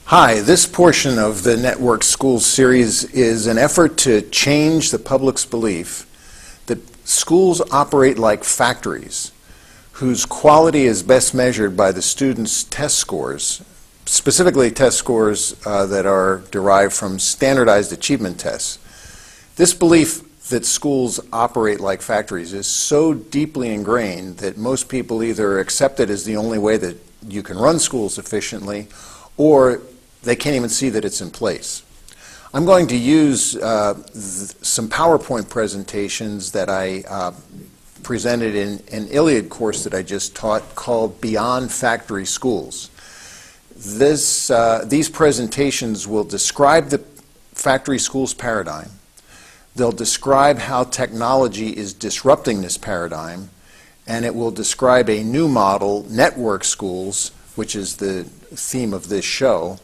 Hi, this portion of the Network Schools series is an effort to change the public's belief that schools operate like factories whose quality is best measured by the students' test scores, specifically test scores that are derived from standardized achievement tests. This belief that schools operate like factories is so deeply ingrained that most people either accept it as the only way that you can run schools efficiently, or they can't even see that it's in place. I'm going to use some PowerPoint presentations that I presented in an Iliad course that I just taught called Beyond Factory Schools. These presentations will describe the factory schools paradigm. They'll describe how technology is disrupting this paradigm, and it will describe a new model, network schools, which is the theme of this show,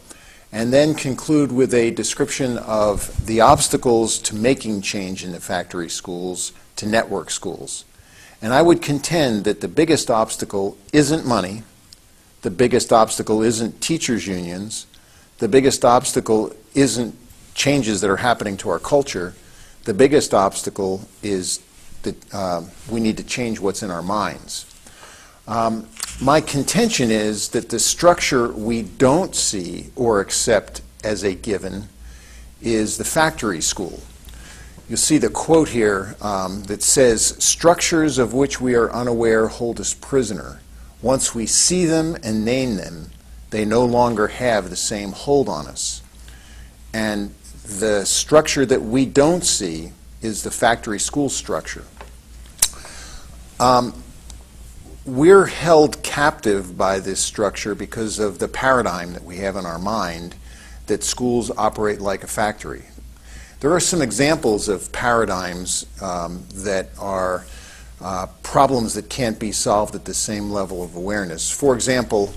and then conclude with a description of the obstacles to making change in the factory schools to network schools. And I would contend that the biggest obstacle isn't money, the biggest obstacle isn't teachers' unions, the biggest obstacle isn't changes that are happening to our culture. The biggest obstacle is that we need to change what's in our minds. My contention is that the structure we don't see or accept as a given is the factory school. You'll see the quote here that says, "Structures of which we are unaware hold us prisoner. Once we see them and name them, they no longer have the same hold on us." And the structure that we don't see is the factory school structure. We're held captive by this structure because of the paradigm that we have in our mind that schools operate like a factory. There are some examples of paradigms that are problems that can't be solved at the same level of awareness. For example,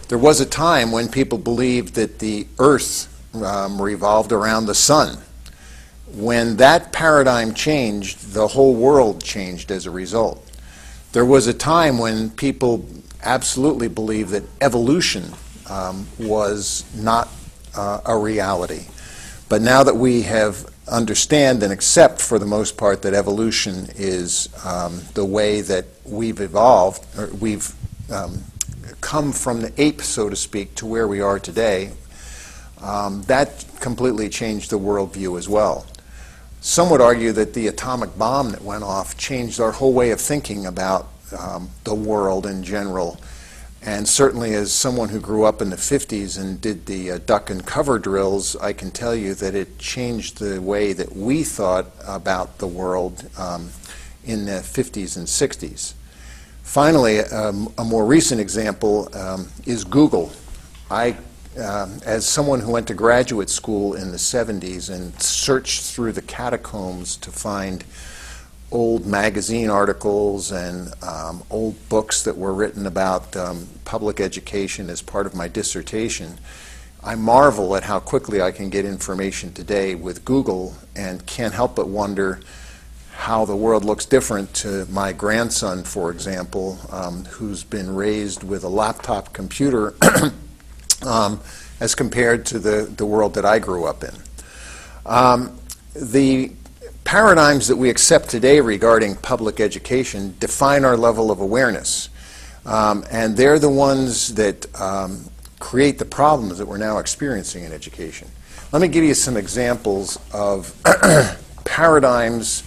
there was a time when people believed that the earth revolved around the sun. When that paradigm changed, the whole world changed as a result. There was a time when people absolutely believed that evolution was not a reality. But now that we have understand and accept for the most part that evolution is the way that we've evolved, or we've come from the ape, so to speak, to where we are today, that completely changed the worldview as well. Some would argue that the atomic bomb that went off changed our whole way of thinking about the world in general. And certainly as someone who grew up in the 50s and did the duck and cover drills, I can tell you that it changed the way that we thought about the world in the 50s and 60s. Finally, a more recent example is Google. As someone who went to graduate school in the 70s and searched through the catacombs to find old magazine articles and old books that were written about public education as part of my dissertation, I marvel at how quickly I can get information today with Google and can't help but wonder how the world looks different to my grandson, for example, who's been raised with a laptop computer as compared to the world that I grew up in. The paradigms that we accept today regarding public education define our level of awareness. And they're the ones that create the problems that we're now experiencing in education. Let me give you some examples of paradigms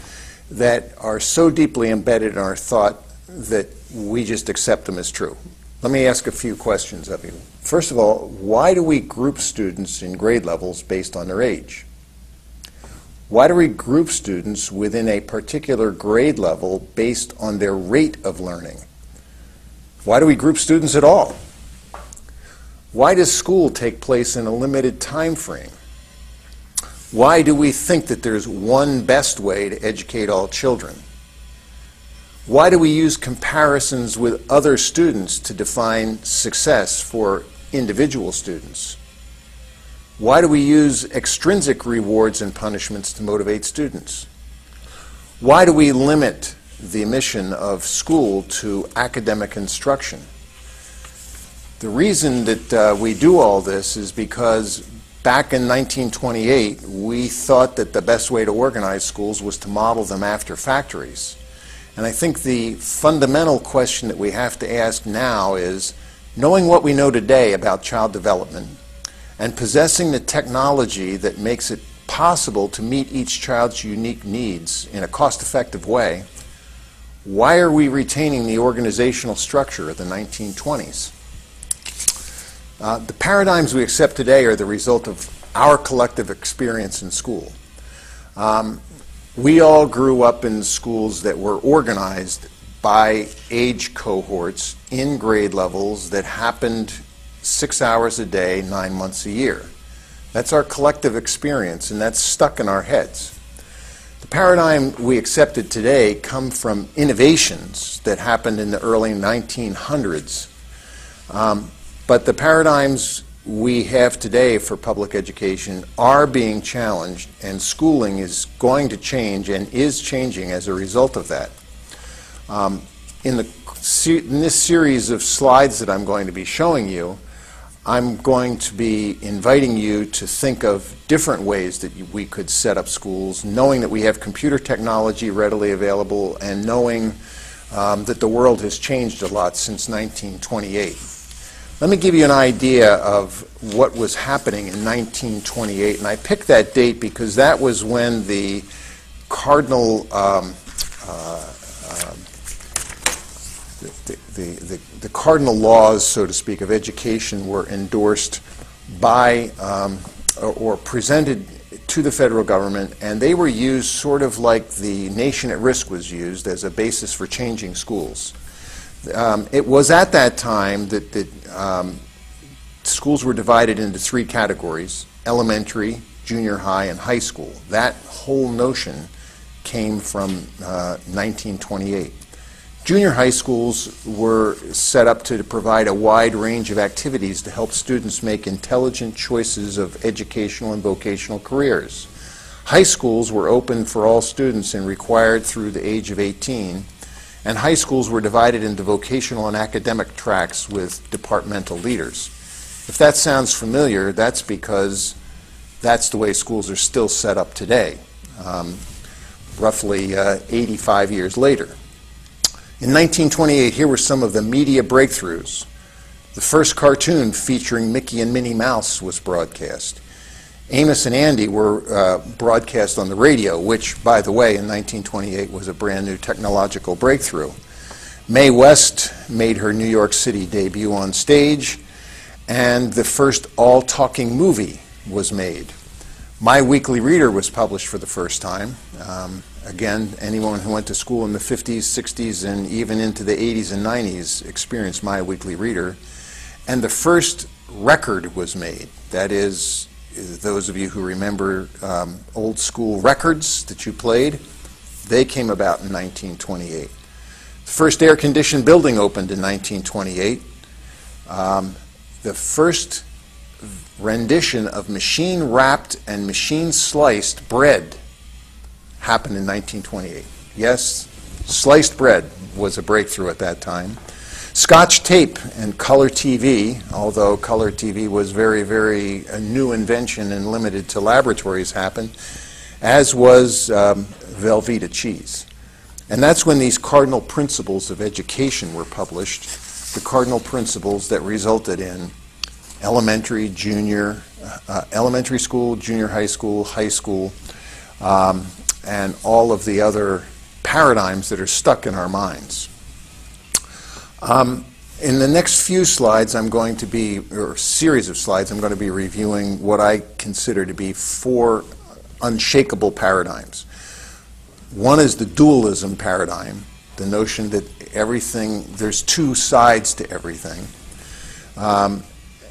that are so deeply embedded in our thought that we just accept them as true. Let me ask a few questions of you. First of all, why do we group students in grade levels based on their age? Why do we group students within a particular grade level based on their rate of learning? Why do we group students at all? Why does school take place in a limited time frame? Why do we think that there's one best way to educate all children? Why do we use comparisons with other students to define success for individual students? Why do we use extrinsic rewards and punishments to motivate students? Why do we limit the mission of school to academic instruction? The reason that we do all this is because back in 1928, we thought that the best way to organize schools was to model them after factories. And I think the fundamental question that we have to ask now is, knowing what we know today about child development and possessing the technology that makes it possible to meet each child's unique needs in a cost-effective way, why are we retaining the organizational structure of the 1920s? The paradigms we accept today are the result of our collective experience in school. We all grew up in schools that were organized by age cohorts in grade levels that happened 6 hours a day, 9 months a year. That's our collective experience, and that's stuck in our heads. The paradigm we accepted today come from innovations that happened in the early 1900s. But the paradigms we have today for public education are being challenged, and schooling is going to change and is changing as a result of that. In this series of slides that I'm going to be showing you, I'm going to be inviting you to think of different ways that we could set up schools, knowing that we have computer technology readily available and knowing that the world has changed a lot since 1928. Let me give you an idea of what was happening in 1928, and I picked that date because that was when the Cardinal the cardinal laws, so to speak, of education were endorsed by or presented to the federal government, and they were used sort of like the Nation at Risk was used as a basis for changing schools. It was at that time that schools were divided into 3 categories: elementary, junior high, and high school. That whole notion came from 1928. Junior high schools were set up to provide a wide range of activities to help students make intelligent choices of educational and vocational careers. High schools were open for all students and required through the age of 18, and high schools were divided into vocational and academic tracks with departmental leaders. If that sounds familiar, that's because that's the way schools are still set up today, roughly 85 years later. In 1928, here were some of the media breakthroughs. The first cartoon featuring Mickey and Minnie Mouse was broadcast. Amos and Andy were broadcast on the radio, which, by the way, in 1928 was a brand new technological breakthrough. Mae West made her New York City debut on stage, and the first all-talking movie was made. My Weekly Reader was published for the first time. Again, anyone who went to school in the 50s, 60s, and even into the 80s and 90s experienced My Weekly Reader. And the first record was made. That is, those of you who remember old school records that you played, they came about in 1928. The first air-conditioned building opened in 1928. The first rendition of machine-wrapped and machine-sliced bread happened in 1928. Yes, sliced bread was a breakthrough at that time. Scotch tape and color TV, although color TV was a new invention and limited to laboratories, happened, as was Velveeta cheese. And that's when these cardinal principles of education were published, the cardinal principles that resulted in elementary school, junior high school, and all of the other paradigms that are stuck in our minds. In the next few slides, or series of slides, I'm going to be reviewing what I consider to be 4 unshakable paradigms. One is the dualism paradigm, the notion that there's 2 sides to everything.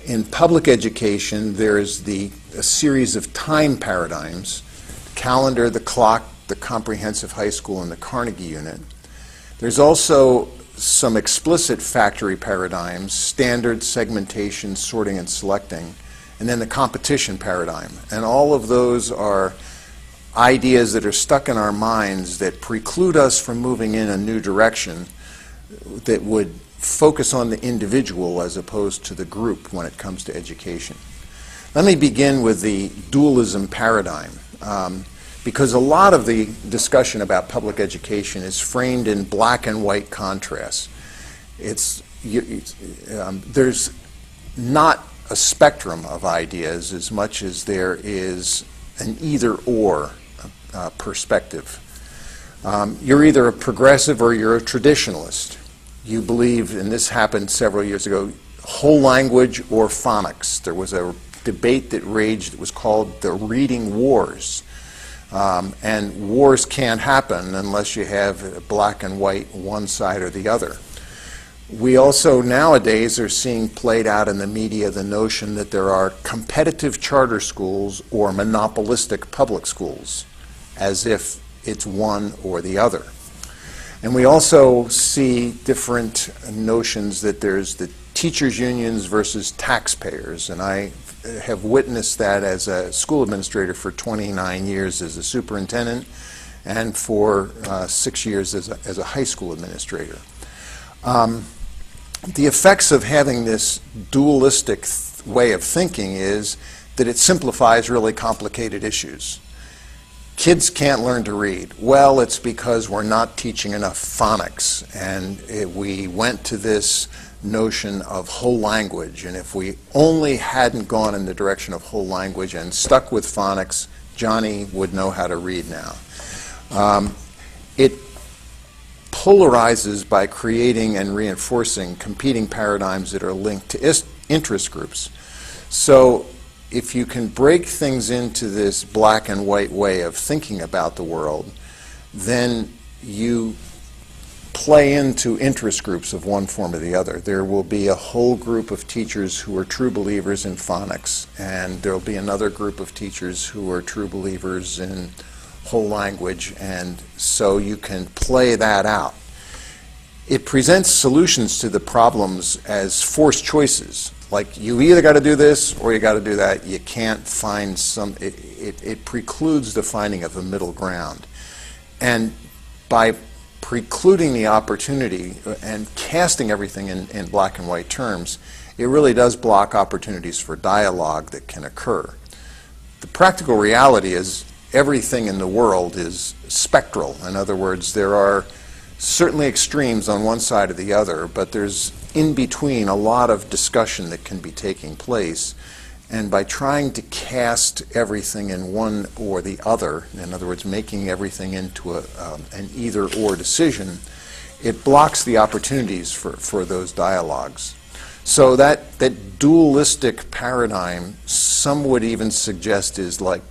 In public education, there's a series of time paradigms: the calendar, the clock, the comprehensive high school, and the Carnegie unit. There's also some explicit factory paradigms: standard, segmentation, sorting, and selecting, and then the competition paradigm. And all of those are ideas that are stuck in our minds that preclude us from moving in a new direction that would focus on the individual as opposed to the group when it comes to education. Let me begin with the dualism paradigm, because a lot of the discussion about public education is framed in black and white contrasts. There's not a spectrum of ideas as much as there is an either-or perspective. You're either a progressive or you're a traditionalist. You believe, and this happened several years ago, whole language or phonics. There was a debate that raged that was called the reading wars. And wars can't happen unless you have black and white, one side or the other. We also nowadays are seeing played out in the media the notion that there are competitive charter schools or monopolistic public schools, as if it's one or the other. And we also see different notions that there's the teachers' unions versus taxpayers, and I have witnessed that as a school administrator for 29 years as a superintendent and for 6 years as a high school administrator. The effects of having this dualistic way of thinking is that it simplifies really complicated issues. Kids can't learn to read. Well, it's because we're not teaching enough phonics, and we went to this notion of whole language, and if we only hadn't gone in the direction of whole language and stuck with phonics, Johnny would know how to read now. It polarizes by creating and reinforcing competing paradigms that are linked to interest groups. So if you can break things into this black and white way of thinking about the world, then you play into interest groups of one form or the other. There will be a whole group of teachers who are true believers in phonics, and there will be another group of teachers who are true believers in whole language, and so you can play that out. It presents solutions to the problems as forced choices. Like, you either got to do this or you got to do that. You can't find it precludes the finding of a middle ground. And by precluding the opportunity and casting everything in black and white terms, it really does block opportunities for dialogue that can occur. The practical reality is everything in the world is spectral. In other words, there are certainly extremes on one side or the other, but there's in between a lot of discussion that can be taking place. And by trying to cast everything in one or the other, in other words, making everything into an either-or decision, it blocks the opportunities for those dialogues. So that dualistic paradigm, some would even suggest, is like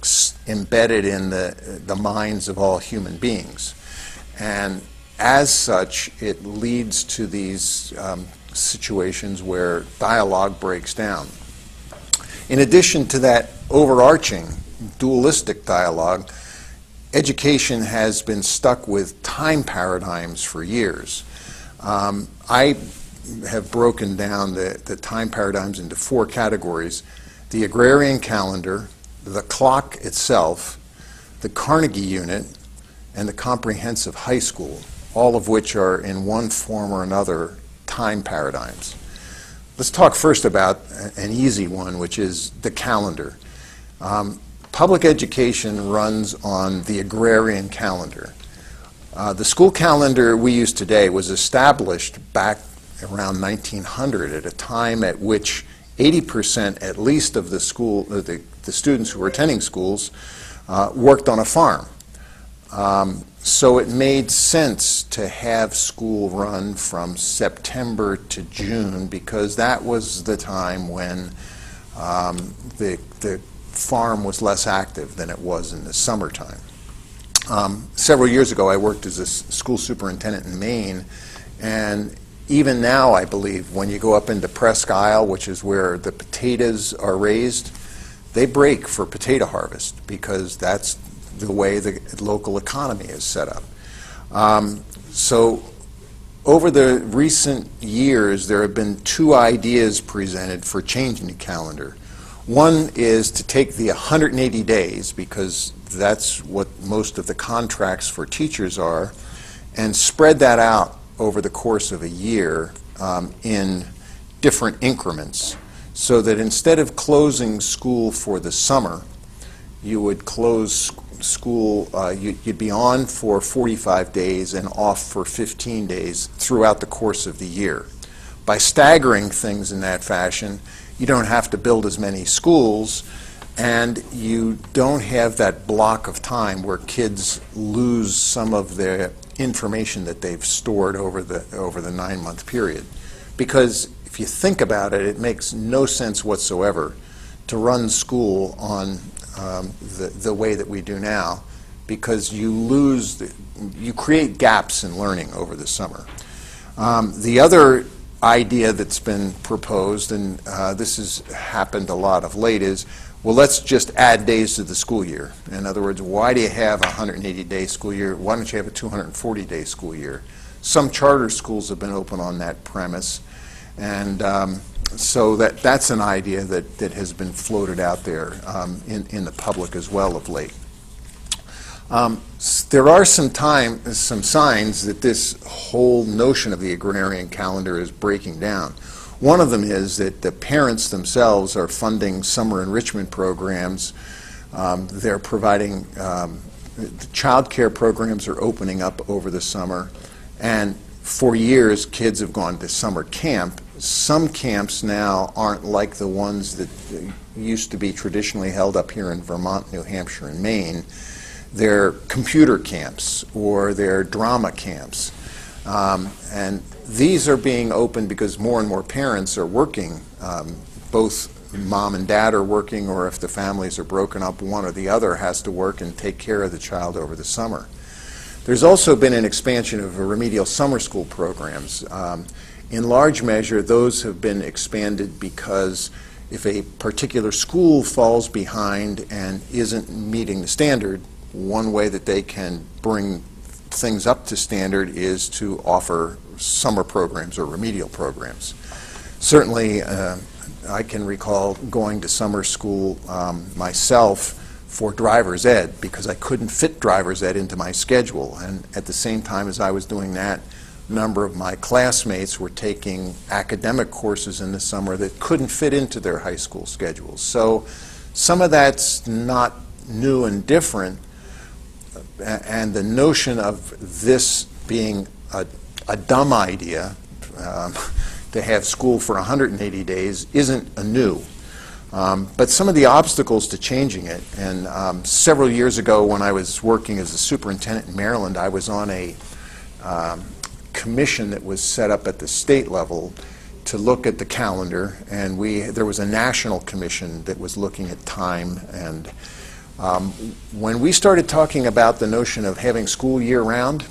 embedded in the minds of all human beings. And as such, it leads to these situations where dialogue breaks down. In addition to that overarching dualistic dialogue, education has been stuck with time paradigms for years. I have broken down the time paradigms into 4 categories: the Agrarian Calendar, the clock itself, the Carnegie unit, and the comprehensive high school, all of which are in one form or another time paradigms. Let's talk first about an easy one, which is the calendar. Public education runs on the Agrarian Calendar. The school calendar we use today was established back around 1900 at a time at which 80% at least of the students who were attending schools worked on a farm. So it made sense to have school run from September to June, because that was the time when the farm was less active than it was in the summertime. Several years ago, I worked as a school superintendent in Maine, and even now, I believe, when you go up into Presque Isle, which is where the potatoes are raised, they break for potato harvest because that's the way the local economy is set up. So over the recent years, there have been 2 ideas presented for changing the calendar. One is to take the 180 days, because that's what most of the contracts for teachers are, and spread that out over the course of a year in different increments, so that instead of closing school for the summer, you would close school, you'd be on for 45 days and off for 15 days throughout the course of the year. By staggering things in that fashion, you don't have to build as many schools, and you don't have that block of time where kids lose some of their information that they've stored over the 9-month period. Because if you think about it, it makes no sense whatsoever to run school on the way that we do now, because you create gaps in learning over the summer. The other idea that's been proposed, and this has happened a lot of late, is, well, let's just add days to the school year. In other words, why do you have a 180-day school year? Why don't you have a 240-day school year? Some charter schools have been open on that premise, and so that's an idea that has been floated out there in the public as well of late. There are some signs that this whole notion of the agrarian calendar is breaking down. One of them is that the parents themselves are funding summer enrichment programs. They're providing, child care programs are opening up over the summer, and for years kids have gone to summer camp. Some camps now aren't like the ones that used to be traditionally held up here in Vermont, New Hampshire, and Maine. They're computer camps or they're drama camps. And these are being opened because more and more parents are working. Both mom and dad are working, or if the families are broken up, one or the other has to work and take care of the child over the summer. There's also been an expansion of remedial summer school programs. In large measure, those have been expanded because if a particular school falls behind and isn't meeting the standard, one way that they can bring things up to standard is to offer summer programs or remedial programs. Certainly, I can recall going to summer school myself for driver's ed because I couldn't fit driver's ed into my schedule. And at the same time as I was doing that, a number of my classmates were taking academic courses in the summer that couldn't fit into their high school schedules. So some of that's not new and different, and the notion of this being a dumb idea to have school for 180 days isn't a new. But some of the obstacles to changing it, and several years ago when I was working as a superintendent in Maryland, I was on a commission that was set up at the state level to look at the calendar, and there was a national commission that was looking at time. And when we started talking about the notion of having school year-round,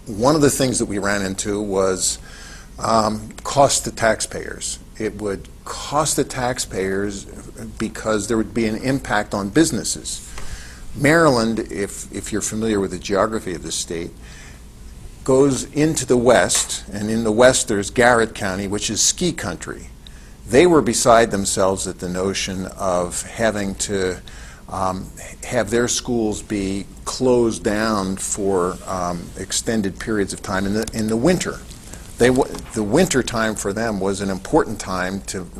one of the things that we ran into was cost to taxpayers. It would cost the taxpayers because there would be an impact on businesses. Maryland, if you're familiar with the geography of the state, goes into the west, and in the west there's Garrett County, which is ski country. They were beside themselves at the notion of having to have their schools be closed down for extended periods of time in the winter. The winter time for them was an important time to have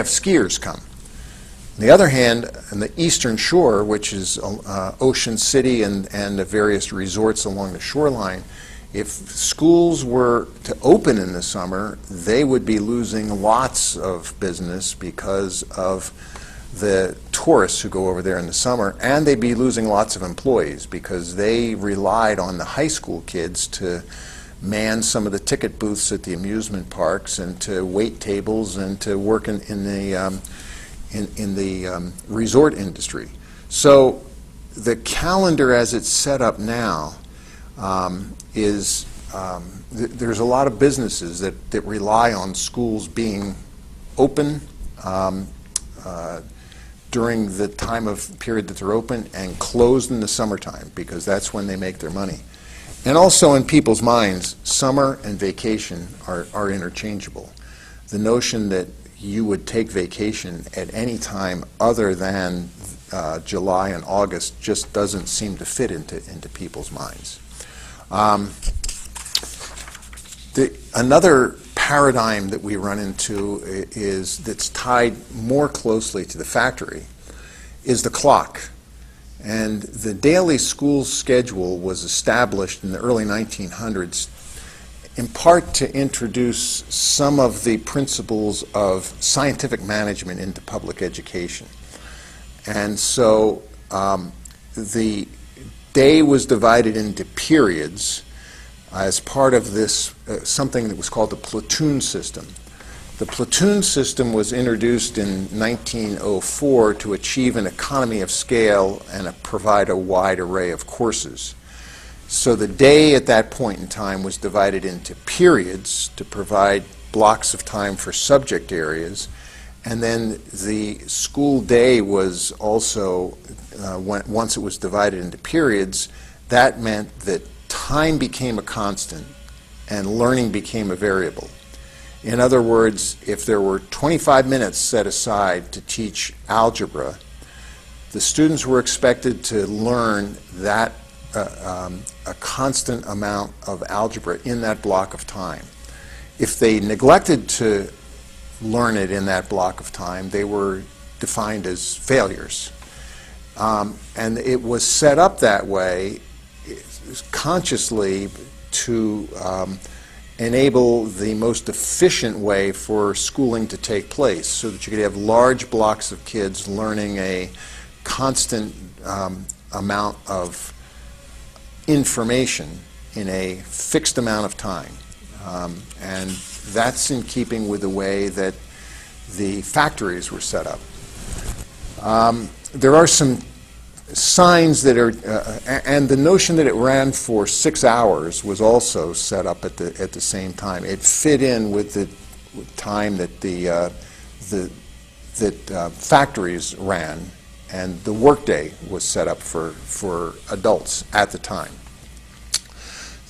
skiers come. On the other hand, on the eastern shore, which is Ocean City and the various resorts along the shoreline, if schools were to open in the summer, they would be losing lots of business because of the tourists who go over there in the summer, and they'd be losing lots of employees because they relied on the high school kids to man some of the ticket booths at the amusement parks and to wait tables and to work in the resort industry. So the calendar as it's set up now there's a lot of businesses that rely on schools being open during the period that they're open and closed in the summertime because that's when they make their money. And also in people's minds, summer and vacation are interchangeable. The notion that you would take vacation at any time other than July and August just doesn't seem to fit into people's minds. Another paradigm that we run into is that's tied more closely to the factory is the clock. And the daily school schedule was established in the early 1900s in part to introduce some of the principles of scientific management into public education. And so the day was divided into periods as part of this, something that was called the platoon system. The platoon system was introduced in 1904 to achieve an economy of scale and provide a wide array of courses. So the day at that point in time was divided into periods to provide blocks of time for subject areas, and then the school day was also, once it was divided into periods, that meant that time became a constant and learning became a variable. In other words, if there were 25 minutes set aside to teach algebra, the students were expected to learn that a constant amount of algebra in that block of time. If they neglected to learn it in that block of time, they were defined as failures. And it was set up that way consciously to enable the most efficient way for schooling to take place, so that you could have large blocks of kids learning a constant amount of information in a fixed amount of time. And that's in keeping with the way that the factories were set up. There are some signs that are, and the notion that it ran for 6 hours was also set up at the same time. It fit in with the time that factories ran, and the workday was set up for adults at the time.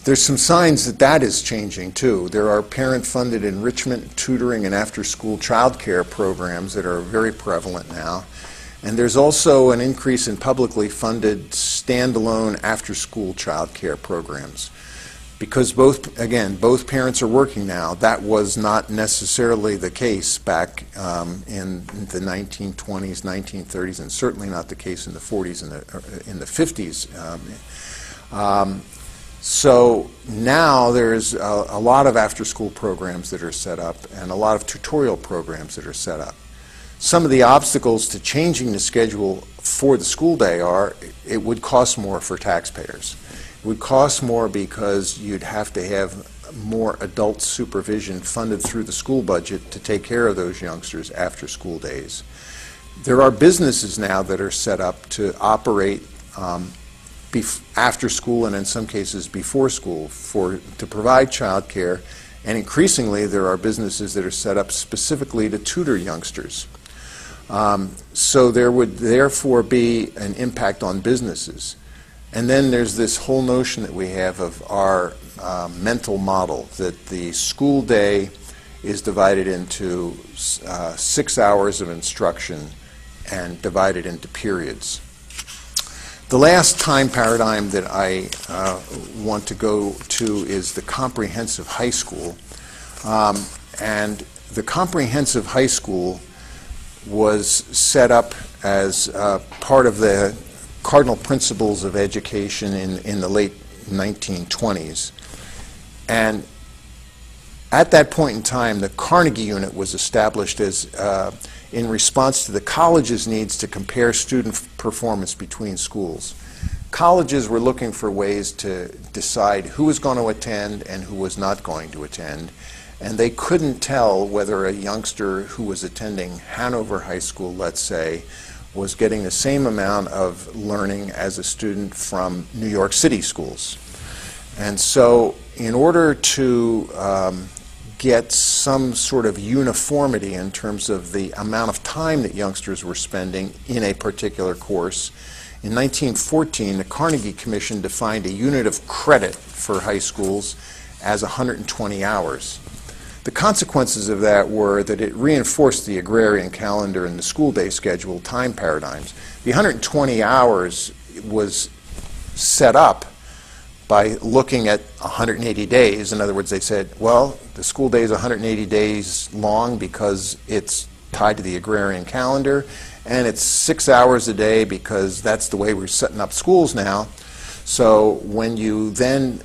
There's some signs that that is changing too. There are parent-funded enrichment, tutoring, and after-school child care programs that are very prevalent now. And there's also an increase in publicly funded standalone after-school child care programs. Because both parents are working now, that was not necessarily the case back in the 1920s, 1930s, and certainly not the case in the 40s and in the 50s. So now there's a lot of after-school programs that are set up and a lot of tutorial programs that are set up. Some of the obstacles to changing the schedule for the school day are it would cost more for taxpayers. It would cost more because you'd have to have more adult supervision funded through the school budget to take care of those youngsters after school days. There are businesses now that are set up to operate after school and in some cases before school to provide child care, and increasingly there are businesses that are set up specifically to tutor youngsters. So there would therefore be an impact on businesses. And then there's this whole notion that we have of our mental model, that the school day is divided into 6 hours of instruction and divided into periods. The last time paradigm that I want to go to is the comprehensive high school. And the comprehensive high school was set up as part of the cardinal principles of education in the late 1920s. And at that point in time, the Carnegie unit was established as in response to the college's needs to compare student performance between schools. Colleges were looking for ways to decide who was going to attend and who was not going to attend. And they couldn't tell whether a youngster who was attending Hanover High School, let's say, was getting the same amount of learning as a student from New York City schools. And so in order to get some sort of uniformity in terms of the amount of time that youngsters were spending in a particular course, in 1914, the Carnegie Commission defined a unit of credit for high schools as 120 hours. The consequences of that were that it reinforced the Agrarian Calendar and the school day schedule time paradigms. The 120 hours was set up by looking at 180 days. In other words, they said, well, the school day is 180 days long because it's tied to the Agrarian Calendar, and it's 6 hours a day because that's the way we're setting up schools now. So when you then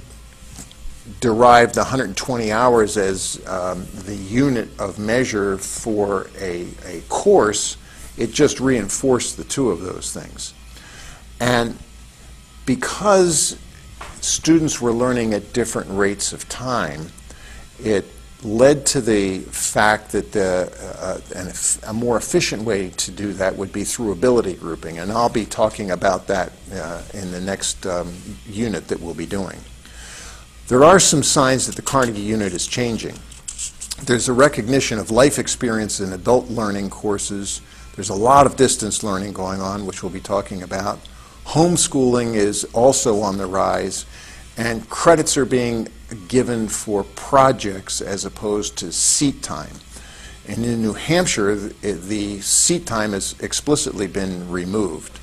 derive the 120 hours as the unit of measure for a course, it just reinforced the two of those things. And because students were learning at different rates of time, it led to the fact that a more efficient way to do that would be through ability grouping, and I'll be talking about that in the next unit that we'll be doing. There are some signs that the Carnegie unit is changing. There's a recognition of life experience in adult learning courses. There's a lot of distance learning going on, which we'll be talking about. Homeschooling is also on the rise, and credits are being given for projects as opposed to seat time. And in New Hampshire, the seat time has explicitly been removed.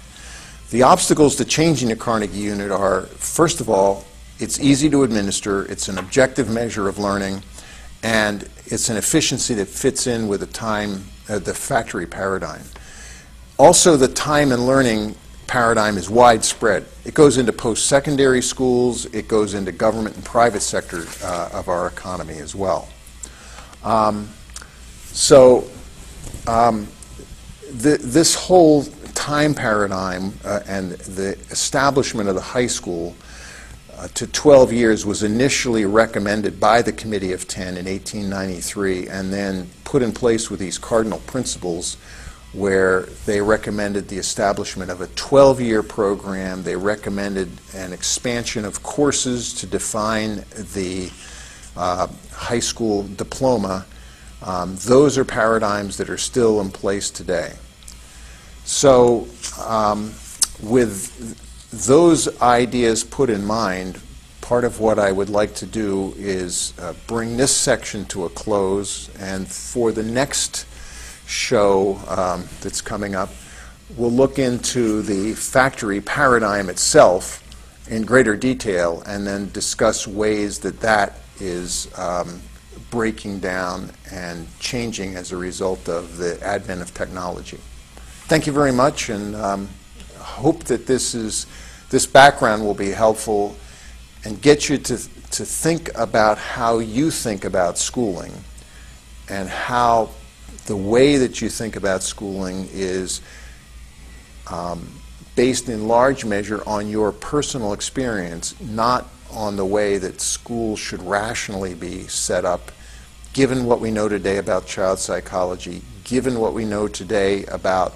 The obstacles to changing the Carnegie unit are, first of all, it's easy to administer, it's an objective measure of learning, and it's an efficiency that fits in with the factory paradigm. Also, the time and learning paradigm is widespread. It goes into post-secondary schools, it goes into government and private sector of our economy as well. This whole time paradigm and the establishment of the high school to 12 years was initially recommended by the Committee of 10 in 1893 and then put in place with these cardinal principles where they recommended the establishment of a 12-year program. They recommended an expansion of courses to define the high school diploma. Those are paradigms that are still in place today. So with those ideas put in mind, part of what I would like to do is bring this section to a close, and for the next show that's coming up, we'll look into the factory paradigm itself in greater detail and then discuss ways that that is breaking down and changing as a result of the advent of technology. Thank you very much, and hope that this background will be helpful and get you to think about how you think about schooling and how the way that you think about schooling is based in large measure on your personal experience, not on the way that schools should rationally be set up, given what we know today about child psychology, given what we know today about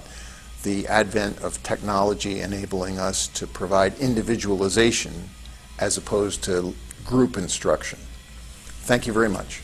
the advent of technology enabling us to provide individualization as opposed to group instruction. Thank you very much.